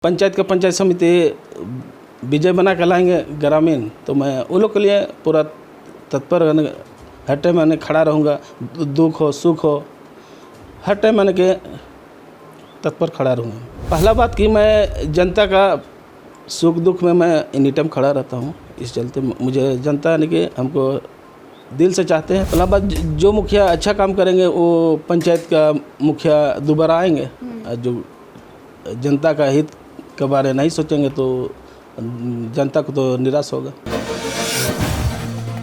पंचायत का पंचायत समिति विजय बना के लाएंगे ग्रामीण, तो मैं उन लोग के लिए पूरा तत्पर हर टाइम मैंने खड़ा रहूँगा। दुख हो सुख हो हर टाइम मैंने के तत्पर खड़ा रहूँगा। पहला बात कि मैं जनता का सुख दुख में मैं एनी टाइम खड़ा रहता हूँ। इस चलते मुझे जनता यानी कि हमको दिल से चाहते हैं। पहला बात, जो मुखिया अच्छा काम करेंगे वो पंचायत का मुखिया दोबारा आएंगे। जो जनता का हित के बारे नहीं सोचेंगे तो जनता को तो निराश होगा।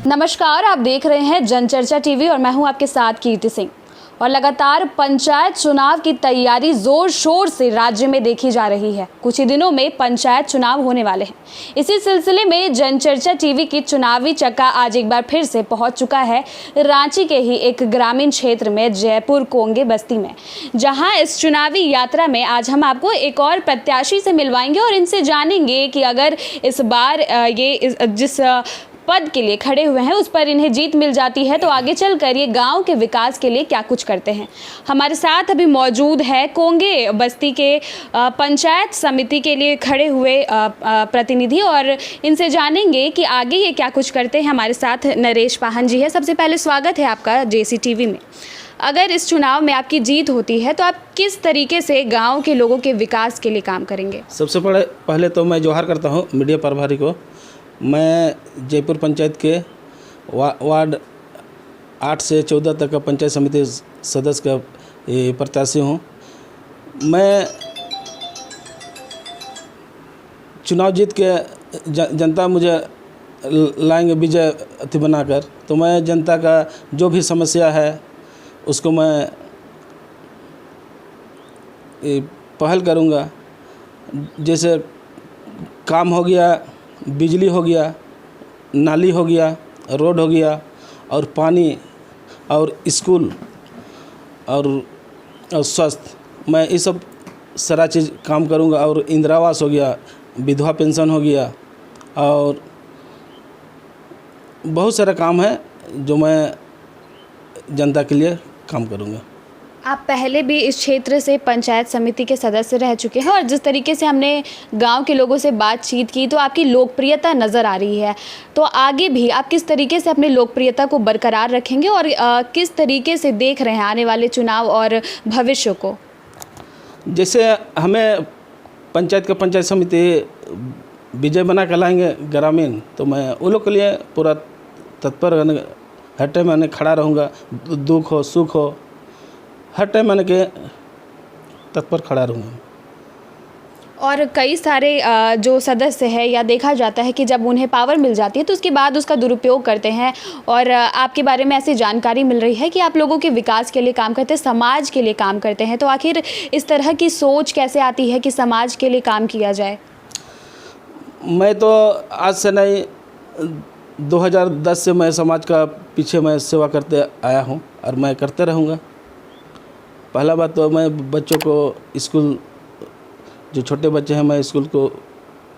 नमस्कार, आप देख रहे हैं जनचर्चा टीवी और मैं हूं आपके साथ कीर्ति सिंह। और लगातार पंचायत चुनाव की तैयारी जोर शोर से राज्य में देखी जा रही है। कुछ ही दिनों में पंचायत चुनाव होने वाले हैं। इसी सिलसिले में जनचर्चा टीवी की चुनावी चक्का आज एक बार फिर से पहुंच चुका है रांची के ही एक ग्रामीण क्षेत्र में, जयपुर कोंगे बस्ती में, जहां इस चुनावी यात्रा में आज हम आपको एक और प्रत्याशी से मिलवाएंगे और इनसे जानेंगे कि अगर इस बार ये जिस पद के लिए खड़े हुए हैं उस पर इन्हें जीत मिल जाती है तो आगे चलकर ये गांव के विकास के लिए क्या कुछ करते हैं। हमारे साथ अभी मौजूद है कोंगे बस्ती के पंचायत समिति के लिए खड़े हुए प्रतिनिधि और इनसे जानेंगे कि आगे ये क्या कुछ करते हैं। हमारे साथ नरेश पाहन जी है। सबसे पहले स्वागत है आपका जेसी टीवी में। अगर इस चुनाव में आपकी जीत होती है तो आप किस तरीके से गाँव के लोगों के विकास के लिए काम करेंगे? सबसे पहले तो मैं जोहार करता हूँ मीडिया प्रभारी को। मैं जयपुर पंचायत के वार्ड 8 से 14 तक का पंचायत समिति सदस्य का प्रत्याशी हूँ। मैं चुनाव जीत के जनता मुझे लाएंगे विजय बनाकर, तो मैं जनता का जो भी समस्या है उसको मैं पहल करूँगा। जैसे काम हो गया, बिजली हो गया, नाली हो गया, रोड हो गया और पानी और स्कूल और स्वास्थ्य, मैं ये सब सारा चीज़ काम करूँगा। और इंदिरा आवास हो गया, विधवा पेंशन हो गया और बहुत सारा काम है जो मैं जनता के लिए काम करूँगा। आप पहले भी इस क्षेत्र से पंचायत समिति के सदस्य रह चुके हैं और जिस तरीके से हमने गांव के लोगों से बातचीत की तो आपकी लोकप्रियता नज़र आ रही है। तो आगे भी आप किस तरीके से अपनी लोकप्रियता को बरकरार रखेंगे और किस तरीके से देख रहे हैं आने वाले चुनाव और भविष्य को? जैसे हमें पंचायत का पंचायत समिति विजय बना के लाएंगे ग्रामीण, तो मैं उन लोग के लिए पूरा तत्पर हर टाइम मैंने खड़ा रहूँगा। दुख हो सुख हो हर टाइम मैंने के तत्पर खड़ा रहूँगा। और कई सारे जो सदस्य है या देखा जाता है कि जब उन्हें पावर मिल जाती है तो उसके बाद उसका दुरुपयोग करते हैं और आपके बारे में ऐसी जानकारी मिल रही है कि आप लोगों के विकास के लिए काम करते हैं, समाज के लिए काम करते हैं। तो आखिर इस तरह की सोच कैसे आती है कि समाज के लिए काम किया जाए? मैं तो आज से नहीं, 2010 से मैं समाज का पीछे मैं सेवा करते आया हूँ और मैं करते रहूँगा। पहला बात तो मैं बच्चों को स्कूल, जो छोटे बच्चे हैं मैं स्कूल को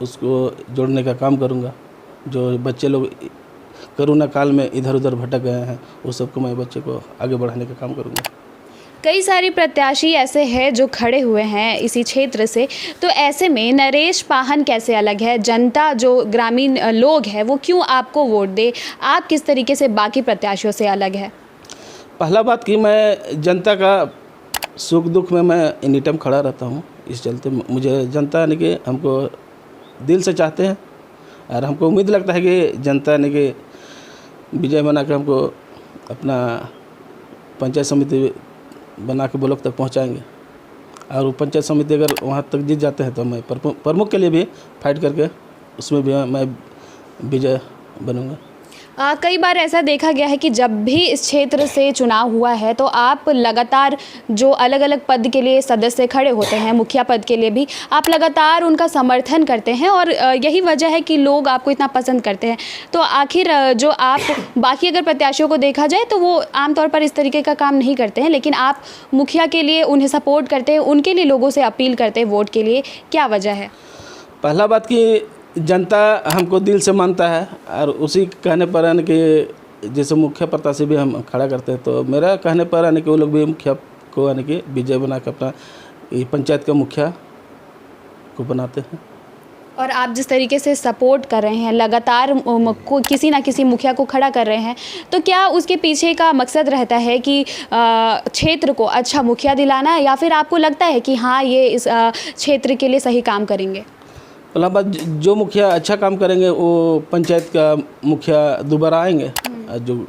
उसको जोड़ने का काम करूँगा। जो बच्चे लोग कोरोना काल में इधर उधर भटक गए हैं वो सबको मैं बच्चे को आगे बढ़ाने का काम करूँगा। कई सारे प्रत्याशी ऐसे हैं जो खड़े हुए हैं इसी क्षेत्र से, तो ऐसे में नरेश पाहन कैसे अलग है? जनता जो ग्रामीण लोग हैं वो क्यों आपको वोट दे? आप किस तरीके से बाकी प्रत्याशियों से अलग है? पहला बात कि मैं जनता का सुख दुख में मैं एनी टाइम खड़ा रहता हूँ। इस चलते मुझे जनता यानी कि हमको दिल से चाहते हैं और हमको उम्मीद लगता है कि जनता यानी कि विजय बना के हमको अपना पंचायत समिति बना के ब्लॉक तक पहुँचाएंगे। और वो पंचायत समिति अगर वहाँ तक जीत जाते हैं तो मैं प्रमुख के लिए भी फाइट करके उसमें भी मैं विजय बनूँगा। कई बार ऐसा देखा गया है कि जब भी इस क्षेत्र से चुनाव हुआ है तो आप लगातार जो अलग अलग पद के लिए सदस्य खड़े होते हैं, मुखिया पद के लिए भी आप लगातार उनका समर्थन करते हैं और यही वजह है कि लोग आपको इतना पसंद करते हैं। तो आखिर जो आप बाकी अगर प्रत्याशियों को देखा जाए तो वो आमतौर पर इस तरीके का काम नहीं करते हैं, लेकिन आप मुखिया के लिए उन्हें सपोर्ट करते हैं, उनके लिए लोगों से अपील करते हैं वोट के लिए, क्या वजह है? पहला बात कि जनता हमको दिल से मानता है और उसी कहने पर यानी कि जैसे मुखिया प्रत्याशी भी हम खड़ा करते हैं, तो मेरा कहने पर यानी कि वो लोग भी मुखिया को यानी कि विजय बना के अपना पंचायत का मुखिया को बनाते हैं। और आप जिस तरीके से सपोर्ट कर रहे हैं, लगातार किसी ना किसी मुखिया को खड़ा कर रहे हैं, तो क्या उसके पीछे का मकसद रहता है कि क्षेत्र को अच्छा मुखिया दिलाना, या फिर आपको लगता है कि हाँ ये इस क्षेत्र के लिए सही काम करेंगे? पहला बात, जो मुखिया अच्छा काम करेंगे वो पंचायत का मुखिया दोबारा आएंगे। जो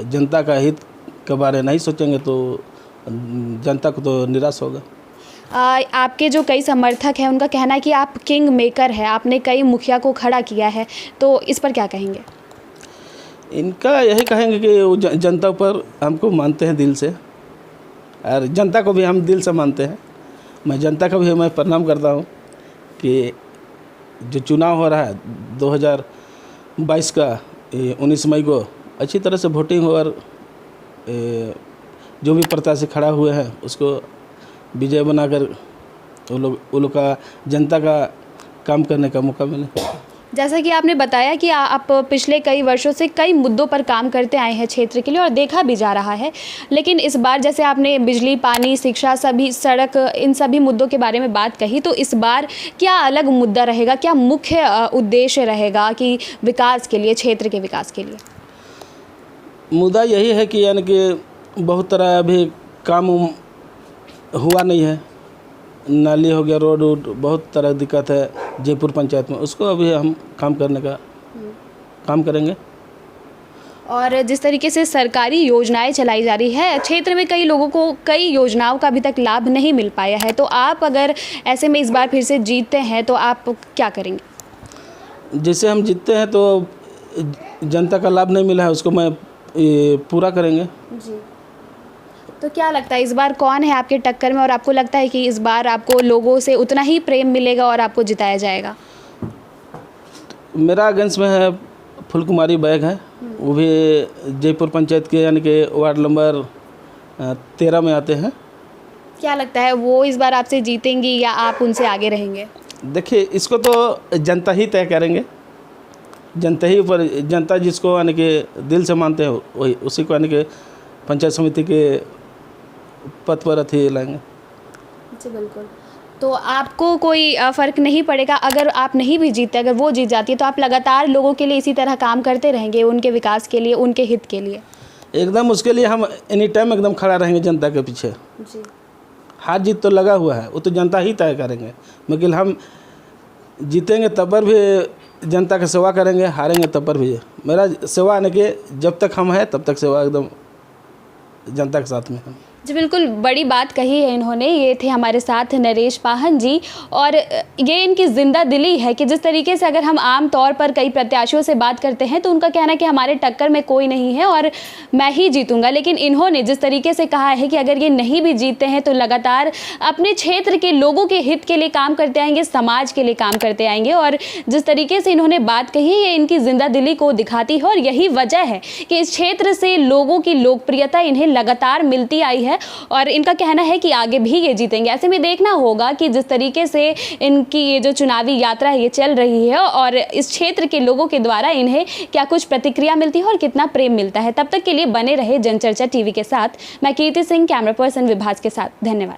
जनता का हित के बारे नहीं सोचेंगे तो जनता को तो निराश होगा। आपके जो कई समर्थक हैं उनका कहना है कि आप किंग मेकर है, आपने कई मुखिया को खड़ा किया है, तो इस पर क्या कहेंगे? इनका यही कहेंगे कि वो जनता पर हमको मानते हैं दिल से, और जनता को भी हम दिल से मानते हैं। मैं जनता का भी मैं प्रणाम करता हूँ कि जो चुनाव हो रहा है 2022 का 19 मई को अच्छी तरह से वोटिंग हो, और जो भी प्रत्याशी खड़ा हुए हैं उसको विजय बनाकर वो लोग का जनता का काम करने का मौका मिले। जैसा कि आपने बताया कि आप पिछले कई वर्षों से कई मुद्दों पर काम करते आए हैं क्षेत्र के लिए, और देखा भी जा रहा है, लेकिन इस बार जैसे आपने बिजली, पानी, शिक्षा, सभी सड़क, इन सभी मुद्दों के बारे में बात कही, तो इस बार क्या अलग मुद्दा रहेगा, क्या मुख्य उद्देश्य रहेगा कि विकास के लिए, क्षेत्र के विकास के लिए? मुद्दा यही है कि यानी कि बहुत तरह अभी काम हुआ नहीं है, नाली हो गया, रोड वोड, बहुत तरह की दिक्कत है जयपुर पंचायत में, उसको अभी हम काम करने का काम करेंगे। और जिस तरीके से सरकारी योजनाएं चलाई जा रही है, क्षेत्र में कई लोगों को कई योजनाओं का अभी तक लाभ नहीं मिल पाया है, तो आप अगर ऐसे में इस बार फिर से जीतते हैं तो आप क्या करेंगे? जैसे हम जीतते हैं तो जनता का लाभ नहीं मिला है उसको मैं पूरा करेंगे जी। तो क्या लगता है इस बार कौन है आपके टक्कर में, और आपको लगता है कि इस बार आपको लोगों से उतना ही प्रेम मिलेगा और आपको जिताया जाएगा? मेरा अगेंस्ट में है फूलकुमारी बैग है, वो भी जयपुर पंचायत के यानी कि वार्ड नंबर 13 में आते हैं। क्या लगता है वो इस बार आपसे जीतेंगी या आप उनसे आगे रहेंगे? देखिए, इसको तो जनता ही तय करेंगे, जनता ही ऊपर, जनता जिसको यानी कि दिल से मानते हैं वही उसी को यानी कि पंचायत समिति के पद पर अथी लाएंगे। जी बिल्कुल। तो आपको कोई फ़र्क नहीं पड़ेगा अगर आप नहीं भी जीतते, अगर वो जीत जाती है तो आप लगातार लोगों के लिए इसी तरह काम करते रहेंगे, उनके विकास के लिए, उनके हित के लिए? एकदम उसके लिए हम एनी टाइम एकदम खड़ा रहेंगे जनता के पीछे। जी। हार जीत तो लगा हुआ है, वो तो जनता ही तय करेंगे, लेकिन हम जीतेंगे तब पर भी जनता की सेवा करेंगे, हारेंगे तब पर भी। मेरा सेवा यानी कि जब तक हम हैं तब तक सेवा एकदम जनता के साथ में है। जी बिल्कुल, बड़ी बात कही है इन्होंने। ये थे हमारे साथ नरेश पाहन जी, और ये इनकी ज़िंदा दिली है कि जिस तरीके से अगर हम आम तौर पर कई प्रत्याशियों से बात करते हैं तो उनका कहना है कि हमारे टक्कर में कोई नहीं है और मैं ही जीतूंगा, लेकिन इन्होंने जिस तरीके से कहा है कि अगर ये नहीं भी जीतते हैं तो लगातार अपने क्षेत्र के लोगों के हित के लिए काम करते आएंगे, समाज के लिए काम करते आएंगे, और जिस तरीके से इन्होंने बात कही है ये इनकी ज़िंदा दिली को दिखाती है, और यही वजह है कि इस क्षेत्र से लोगों की लोकप्रियता इन्हें लगातार मिलती आई है, और इनका कहना है कि आगे भी ये जीतेंगे। ऐसे में देखना होगा कि जिस तरीके से इनकी ये जो चुनावी यात्रा है ये चल रही है और इस क्षेत्र के लोगों के द्वारा इन्हें क्या कुछ प्रतिक्रिया मिलती है और कितना प्रेम मिलता है। तब तक के लिए बने रहे जनचर्चा टीवी के साथ। मैं कीर्ति सिंह, कैमरा पर्सन विभाज के साथ। धन्यवाद।